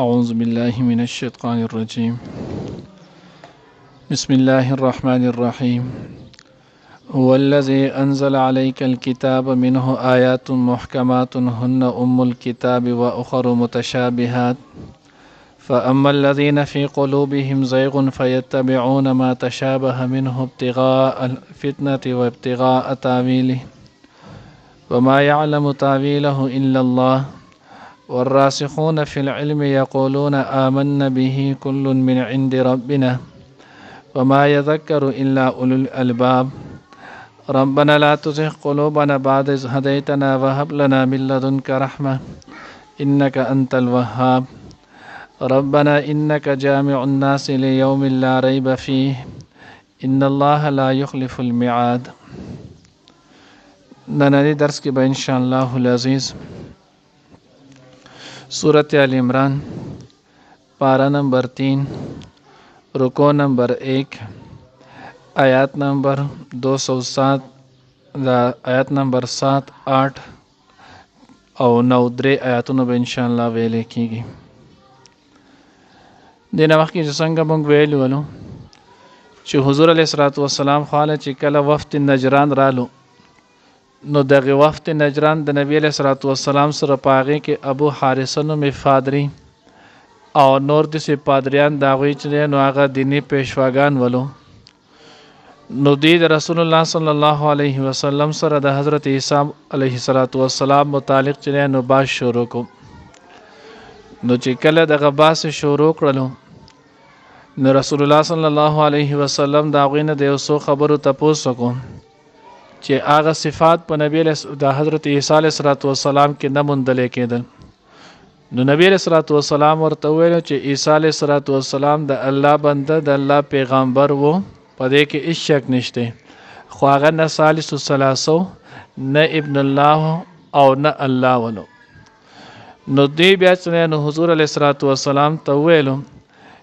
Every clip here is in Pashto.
أعوذ بالله من الشيطان الرجيم. بسم الله الرحمن الرحيم. هو الذي أنزل عليك الكتاب منه آيات محكمات هن أم الكتاب وأخر متشابهات فأما الذين في قلوبهم زيغ فيتبعون ما تشابه منه ابتغاء الفتنة وابتغاء تاويله وما يعلم تاويله إلا الله والراسخون في العلم يقولون آمنا به كل من عند ربنا وما يذكر إلا أولو الألباب ربنا لا تزغ قلوبنا بعد إذ هديتنا وهب لنا من لدنك رحمة إنك أنت الوهاب ربنا إنك جامع الناس ليوم لا ريب فيه إن الله لا يخلف الميعاد. نننی درس کی با انشاءاللہ العزیز سورت آل عمران پارہ نمبر 3 رکوع نمبر 1 آیات نمبر 207 آیات نمبر 7 8 او 9 درې آیاتونو به انشاءاللہ ویلې کیږي. دې نه مخکې چې څنګه موږ ویلي ولو چې حضور علیه الصلاة والسلام خواله چې کله وفد نجران رالو نو دغه وفد نجران د نبی علیه الصلاة والسلام سره په هغې کې ابو حارثه نومې فادري او نور داسې پادریان د هغوی چې نو هغه دیني پیشواګان ولو. نو دوی د رسول الله صلی الله علیه وسلم سره د حضرت عیسی علیه الصلاة والسلام متعلق چې نو باس شروع کو. نو چې کله دغه باس شروع کړلو نو رسول الله صلی الله علیه وسلم د هغوی نه د یو څو خبرو تپوس وکړو چې هغه صفات په نبی د حضرت عیسی علیه السلام کې نه موندل کېدل. نو نبی علیه السلام ورته وویل چې عیسی علیه السلام د الله بنده د الله پیغمبر و، په دې کې هیڅ شک نشته، خو هغه نه ثالث الثلاثه نه ابن الله او نه الله ولو. نو دوی بیا چې نو حضور علیه السلام ته وویلو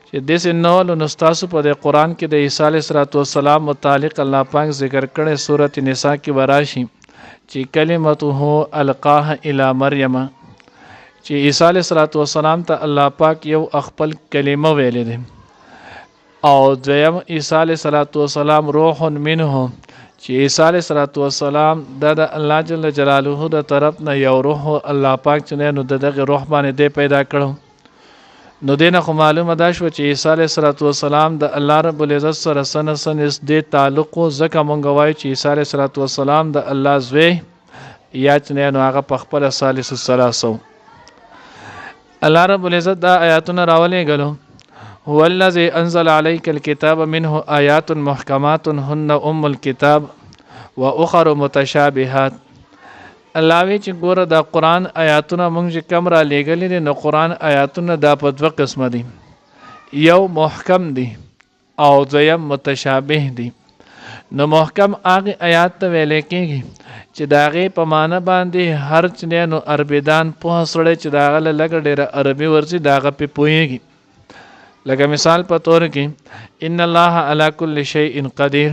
چې داسې نه ولو نو ستاسو په د قرآن کې د عیسی علیه السلام متعلق الله پاک ذکر کړی سورت نساء کې به راشي چې کلمته القاها الی مریم، چې عیسی علیه السلام ته الله پاک یو خپل کلمه ویلې ده، او دویم عیسی علیه السلام روح منه، چې عیسی علیه السلام د الله جل جلاله د طرف نه یو روح الله پاک چې نو دغه روح باندې دی پیدا کړو. نو دینه خو معلومه دا شوه چې عیسی علیه السلام د الله رب العزت سره سن نږدې تعلق و، ځکه مونږ وایو چې عیسی علیه السلام د الله زوی یا چې نو هغه په خپله ثالث الثلاثه. الله رب العزت دا آیاتونه راولېږلو هو الذي انزل عليك الكتاب منه آیات محکمات هن ام الكتاب واخر متشابهات. الله وی چې ګوره دا قرآن آیاتونه مونږ چې کم را لېږلي دي نو قرآن آیاتونه دا په دوه قسمه دي، یو محکم دي او دویم متشابه دي. نو محکم هغې آیات ته ویلی کېږي چې د هغې په معنی باندې هر چې نو عربیدان پوهه سړی چې د هغه له لږه ډېره عربي ورځي د هغه پې پوهېږي. لکه مثال په طور کې ان الله علی کل شیء قدیر،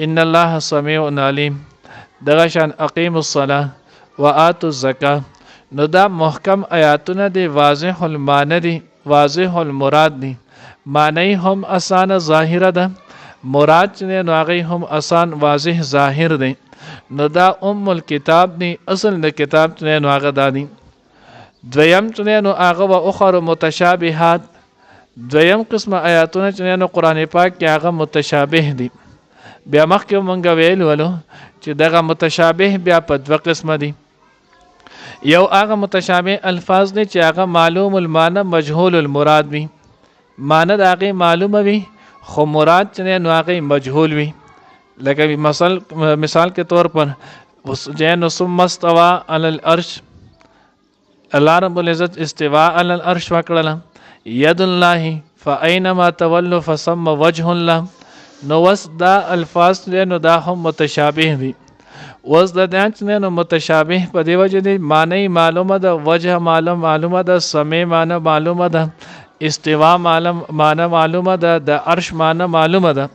ان الله سمیع علیم، دغه شان اقیم الصلاة و آتوا الزکاة. نو دا محکم آیاتونه دی، واضح المعنی دی، واضح المراد دی، معنی هم آسان ظاهره ده، مراد چې نو هغه هم آسان واضح ظاهر دی. نو دا ام الکتاب دی، اصل د کتاب چې نو هغه دا دی. دویم چې نو هغه و اخر متشابهات، دویم قسم آیاتونه چې نو قرآن پاک کې هغه متشابه دی. بیا مخکې مونږ ویل ولو چې دغه متشابه بیا په دوه قسمه دي. یو هغه متشابه الفاظ دي چې هغه معلوم المعنی مجهول المراد وي، معنی د هغې معلومه وي خو مراد چې نو هغې مجهول وي. لکه مثال کے طور پر جین ثم استوى علی العرش، الله رب العزت استوا علی العرش وکړله، ید الله فاینما تولوا فثم وجه الله. نو وس دا الفاظ نو دا هم متشابه دي. وس د دانچ نو متشابه په دی وجه دي، معنی معلومه ده، وجه معلومه ده، سمع معنی معلومه ده، استوا معنی معلومه ده، د عرش معنی معلومه ده.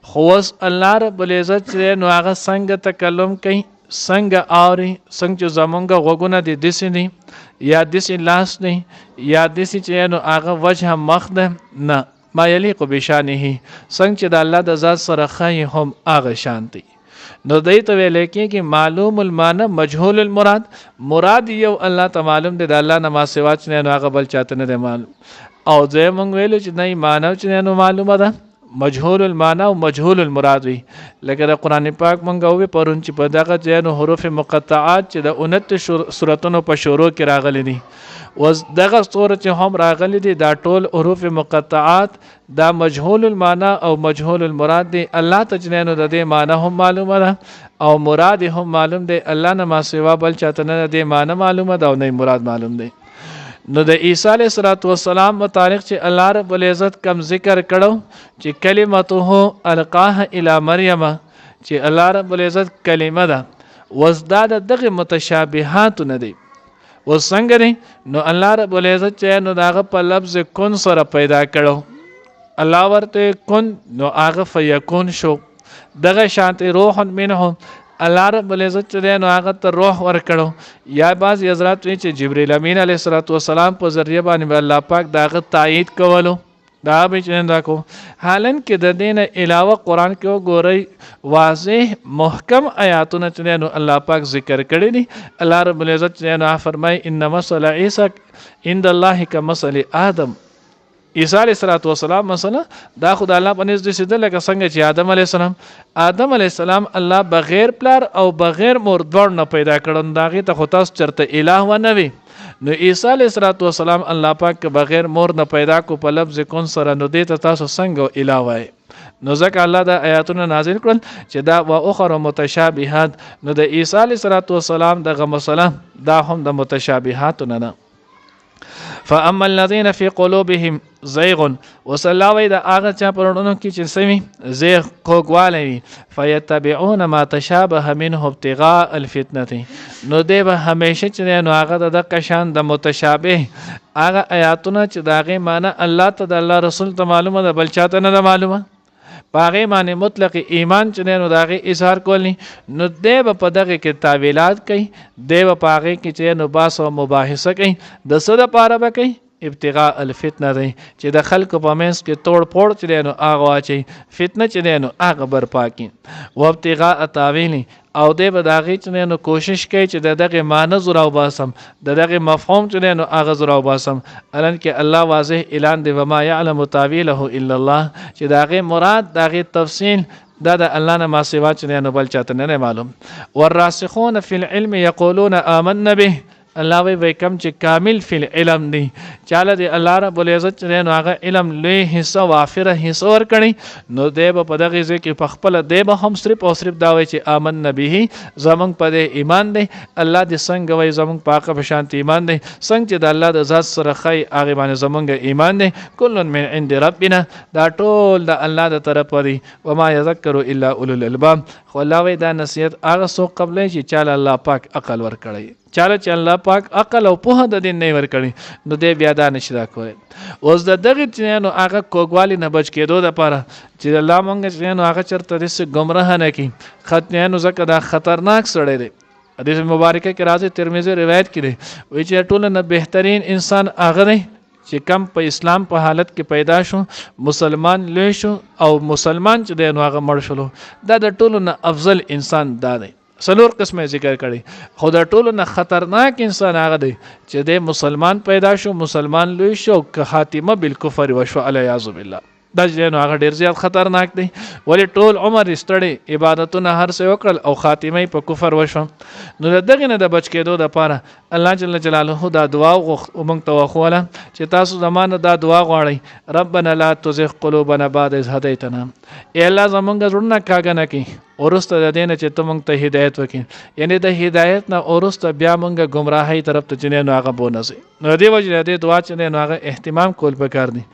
خو وس الله رب العزت نو هغه څنګه تکلم کوي، څنګه اوري څنګه چې زمونږ غوږونه دي داسې دي یا داسې لاس دی یا داسې چې نو هغه وجه مخ ده نه ما یلیق بشانه څنګه چې د الله د ذات سره ښایي هم هغه شان دی نو دی ته ویل کېږي معلوم المعنی مجهول المراد مراد یو الله ته معلوم دی د الله نه ما سوا چې نو هغه بل چاته نه دی معلوم او زه مونږ ویلو چې نه معنی چې نو معلومه ده مجهول المعنی او مجهول المراد وي لکه د قران پاک مونږ وی پرون چې په دغه ځینو حروف مقطعات چې د 29 سوراتونو په شروع کې راغلي دي وز دغه سورۃ چې هم راغلي دي دا ټول حروف مقطعات دا مجهول المعنی او مجهول المراد دي الله تجنه د دې معنی هم معلومه ده او مراد هم معلوم دی الله نه ما سوا بل چاته نه دې معنی معلومه ده او نه مراد معلوم دی نو د عیسی علیه السلام متعلق چې الله رب العزت کم ذکر کړو چې کلمته القاها الی مریم چې الله رب العزت کلمه ده وزداد دغه متشابهات نه دي وسنګ دي نو الله رب العزت چې نو داغه په لفظ کن سره پیدا کړو الله ورته کن نو هغه فیکون شو دغه شانت روح منه الله رب العزت چې نو هغه ته روح ورکړو یا بعض حضرات وی چې جبرئیل امین علیه السلام په ذریعہ باندې الله پاک داغه تایید کولو دا به چې دا کو حالن کې د دین علاوه قران کې وګورئ واضح محکم آیاتونه چې نو الله پاک ذکر کړی دي الله رب العزت چې نو فرمای ان مثل عیسی عند الله کمثل آدم عیسی علیه السلام مثلا دا خدای الله په نس د سیده لکه څنګه چې آدم علیه السلام الله بغیر پلار او بغیر مور دوړ نه پیدا کړون داغه ته خو تاسو چرته الہ و نه وي نو عیسی علیه السلام الله پاک بغیر مور نه پیدا کو په لفظ کون سره نو دې ته تاسو څنګه الہ وای نو ځکه الله دا آیاتونه نازل کړل چې دا و اخر متشابهات نو د عیسی علیه السلام دغه مسله دا هم د متشابهات نه فاما الذين في قلوبهم زيغ وسلاوي دا هغه چا پرونو کې چې سمي زيغ کوګوالي فيتبعون ما تشابه منه ابتغاء الفتنه نو دی به همیشه چې نو هغه د قشان د متشابه هغه آیاتونه چې داغه معنی الله ته د الله رسول ته معلومه ده بل چاته نه معلومه باغې معنی مطلق ایمان چې نو داغه اظهار کولی نو دیو په دغه کې تعویلات کوي دیو پاغه کې چې نو باس او مباحثه کوي د صد پاره به کوي ابتغاء الفتنه دی چې د خلکو په منځ کې توڑ پوڑ چې نو هغه واچي فتنه چې نو هغه برپا کوي او ابتغاء تعویل او دی به داغه چې نو کوشش کوي چې دغه معنی زرا وباسم دغه مفهوم چې نو هغه زرا وباسم الان کې الله واضح اعلان دی وما يعلم تعویله الا الله چې دغه مراد دغه تفصیل دا د الله نه ما سوا چې نو بل چاته نه معلوم والراسخون فی العلم یقولون آمنا به الله وی کم چې کامل فی العلم دی چاله دی الله رب العزت چې نو هغه علم لوی حصہ وافره حصہ ور کړي نو دی په دغه ځکه په خپل دی به هم صرف او صرف دا وی چې آمن به زمونږ په ایمان دی الله دې څنګه وی زمونږ پاکه په شانت ایمان دی څنګه چې د الله د ذات سره خی هغه باندې زمونږ ایمان دی کلن من عند ربنا دا ټول د الله د طرف دی و ما یذکر الا اولو الالباب خو الله وی دا نصیحت هغه سو قبل چې چاله الله پاک عقل ور کړي چاله چې الله پاک عقل او په د دین نه ور کړي نو دې بیا دا نشي دا کوي اوس د دغه چې نو هغه کوګوالی نه بچ کېدو د پاره چې الله مونږ چې نو هغه چرته دې گمراه نه کی ختنه نو زکه دا خطرناک سړی دی حدیث مبارکه کې راځي ترمذی روایت کړي وی چې ټول نه بهترین انسان هغه دی چې کم په اسلام په حالت کې پیدا شو مسلمان لوی شو او مسلمان چې دی نو هغه مړ شلو دا د ټولو نه افضل انسان دا دی سلور قسمه ذکر کړي خو د ټولو نه خطرناک انسان هغه دی چې د مسلمان پیدا شو مسلمان لوی شو که خاتمه بالکفر وشو الیاذ بالله دا نو هغه ډیر زیات خطرناک دی ولی ټول عمر استړي عبادتونه هر څه وکړل او خاتمه په کفر وشو نو دغه نه د بچ کېدو د پاره الله جل جلاله دا دعا ومنګ توخوله چې تاسو زمانه دا دعا غواړئ ربنا لا تزغ قلوبنا بعد إذ هديتنا ای الله زمونږ زړونه کاږه نه کی ورسته د دینه چې ته مونږ ته هدایت وکې یعنی د هدایت نه ورسته بیا مونږه گمراهۍ طرف ته چنه نو هغه بونسي نو دی وجه د دعا چنه نو هغه اهتمام کول پکار دي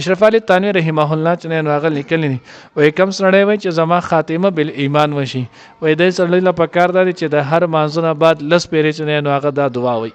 اشرف علي تانوی رحمه الله چنه نو هغه لیکلی وای کم سړی وای چې زما خاتمه بال ایمان وشي وای د سړی له پکار دي چې د هر مانځنه بعد لس پیری چنه نو هغه دا دعا وای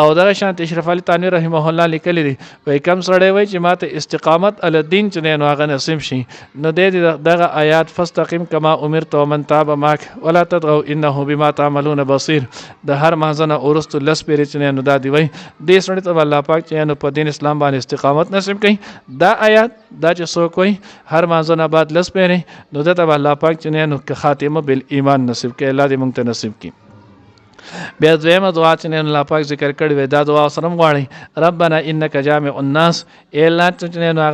او دغه شان اشرف علي تانوی رحمه الله لیکلی دی وای کم سړی وای چې ماته استقامت علی الدین چې نو هغه نصیب شي نو د دغه آیات فاستقم کما امرت ومن تاب معك ولا تطغوا انه بما تعملون بصير د هر مازنه اورست لس پیر چې نو دا دی وای د سړی ته الله پاک چې نو په دین اسلام باندې استقامت نصیب کړي دا آیات دا چې څوک وای هر مازنه بعد لس پیر نو د الله پاک چې نو خاتمه بالایمان نصیب کړي الله دې مونږ ته نصیب کړي بیا دویمه دعا چې نه الله پاک ذکر کړی وي دا دعا سره غواړي ربنا انک جامع الناس ای الله چې نه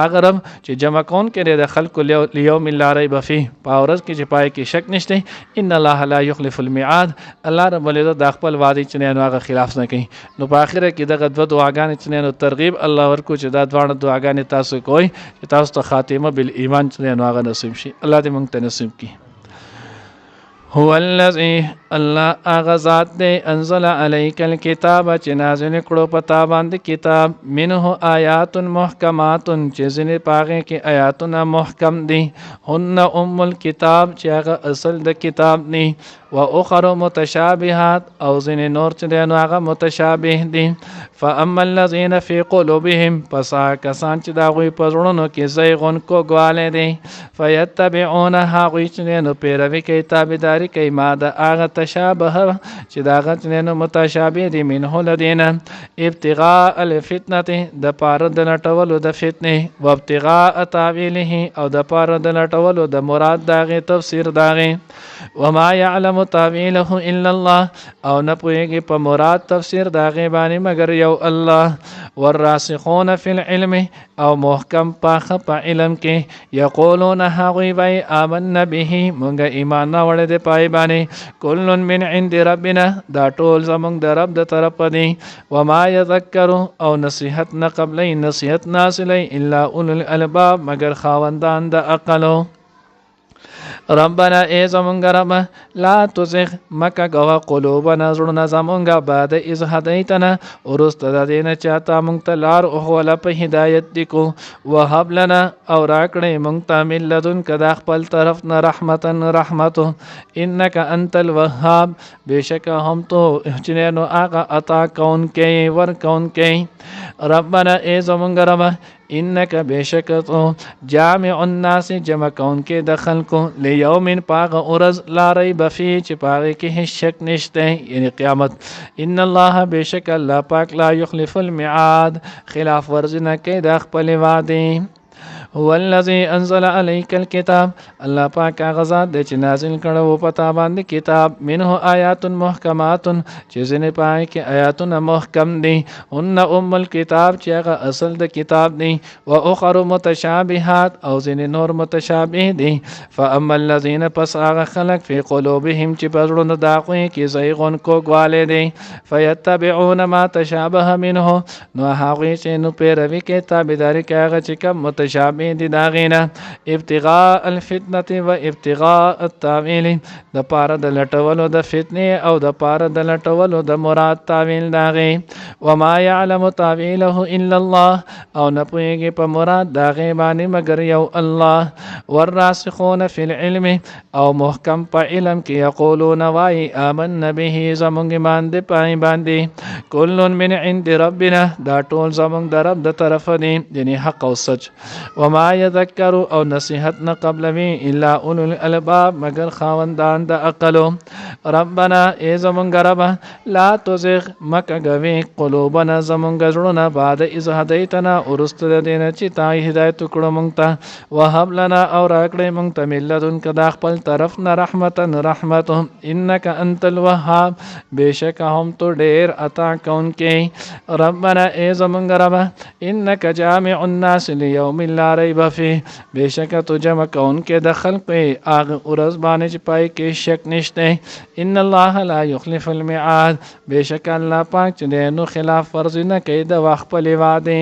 هغه رب چې جمع کون کړي د خلق لیوم لا ریب فیه پاورز کې چې پای کې شک نشته ان الله لا یخلف الميعاد الله رب العزت د خپل وعده چې نه هغه خلاف نه کوي نو په اخره کې دغه دوه دعاګانې چې نه ترغیب الله ورکو چې دا دوه دعاګانې تاسو کوی چې تاسو ته خاتمه بالایمان چې نه هغه نصیب شي الله دې موږ ته نصیب کړي هو الذي الله اغذات دے انزل علیک الكتاب چې نازل کړو پتا باندې کتاب منه آیات محکمات چې ځنې پاغه کې آیاتونه محکم دي هن الكتاب چې هغه اصل د کتاب ني و اخر متشابهات او ځنې نور چې دغه هغه متشابه دي فاما الذين في قلوبهم پس کسان چې دا غوي پزړونو کې زيغون کوګواله دي فيتبعون هغه چې نو پیروي کوي تابعداري کوي ما د هغه تشابه چې دا غته نو متشابه دي منه لدينا ابتغاء الفتنه د پاره د لټولو د فتنه او ابتغاء تعويله او د پاره د لټولو د مراد داغه تفسیر داغه وما يعلم تعويله الا الله او نه پوهیږي په مراد تفسیر داغه باندې مگر یو الله والراسخون في العلم او محکم پاخه په علم کې یقولون هغوی وای آمنا به مونږه ایمان راوړل دي پای باندې کل من عند ربنا دا ټول زمونږ د رب د طرف دی وما يذكر او نصيحت نه قبل نصيحت ناصله الا اولو الالباب مگر خاوندان د عقلو ربنا ای زمونږ رب لا تزغ مکه غوا قلوبنا زړونه زمونږ بعد از هدیتنا ورست د دین چاته مونږ ته لار او ولا په هدایت دکو وهب لنا او راکړې مونږ ته مل لدن کدا خپل طرف نه رحمتن رحمت انک انت الوهاب بشک هم تو چنه نو هغه عطا کون کې ور کون کې ربنا ای زمونږ رب انک بشک تو جامع الناس جمع کون کې دخل کو لیوم پاغ اورز لا ریب فی چې پاغ کې هیڅ شک نشته یعنی قیامت ان الله بشک الله پاک لا یخلف الميعاد خلاف ورزي نه کوي د خپل وعده هو الذي انزل عليك الكتاب الله پاک غزاد د چې نازل کړو پتا باندې کتاب منه آیات محکمات چې ځنه پای کې آیاتونه محکم دي ان الكتاب چې هغه اصل د کتاب دي او اخر متشابهات او ځنه نور متشابه دي فاما الذين پس هغه خلق في قلوبهم چې پزړو داخوي کې زيغون کوګواله دي فيتبعون ما تشابه منه نو هغه چې نو پیروي کې تابعداري کوي هغه چې کوم متشابه دي داغینا ابتغاء الفتنه و ابتغاء التاويل د پاره د لټولو د فتنه او د پاره د لټولو د مراد تاویل داغي وما يعلم تاويله الا الله او نه پوهیږي په مراد داغي باندې مگر یو الله والراسخون في العلم او محکم په علم کې یقولون وای آمنا به زمونږ باندې پای باندې کل من عند ربنا دا ټول زمونږ د رب د طرف دي یعنی حق او سچ وما يذكر او نصيحت نه قبلوي الا اولو الالباب مگر خاوندان د عقلو ربنا ای زمونږ رب لا تزغ مکه غوي قلوبنا زمونږ زړونه بعد از هدیتنا ورست د دین چې تا هدایت کړو مونږ ته وهب لنا او راکړې مونږ ته ملتون کدا خپل طرف نه رحمتن رحمت انک انت الوهاب بشک هم تو ډیر عطا کون کې ربنا ای زمونږ رب انک جامع الناس لیوم لا ریب فیه بشک تو جمع کون کې د خلق اغه ورځ باندې چې پای کې شک نشته ان الله لا يخلف الميعاد بشک الله پاک چې نو خلاف ورزي نه کوي د وخت په وعده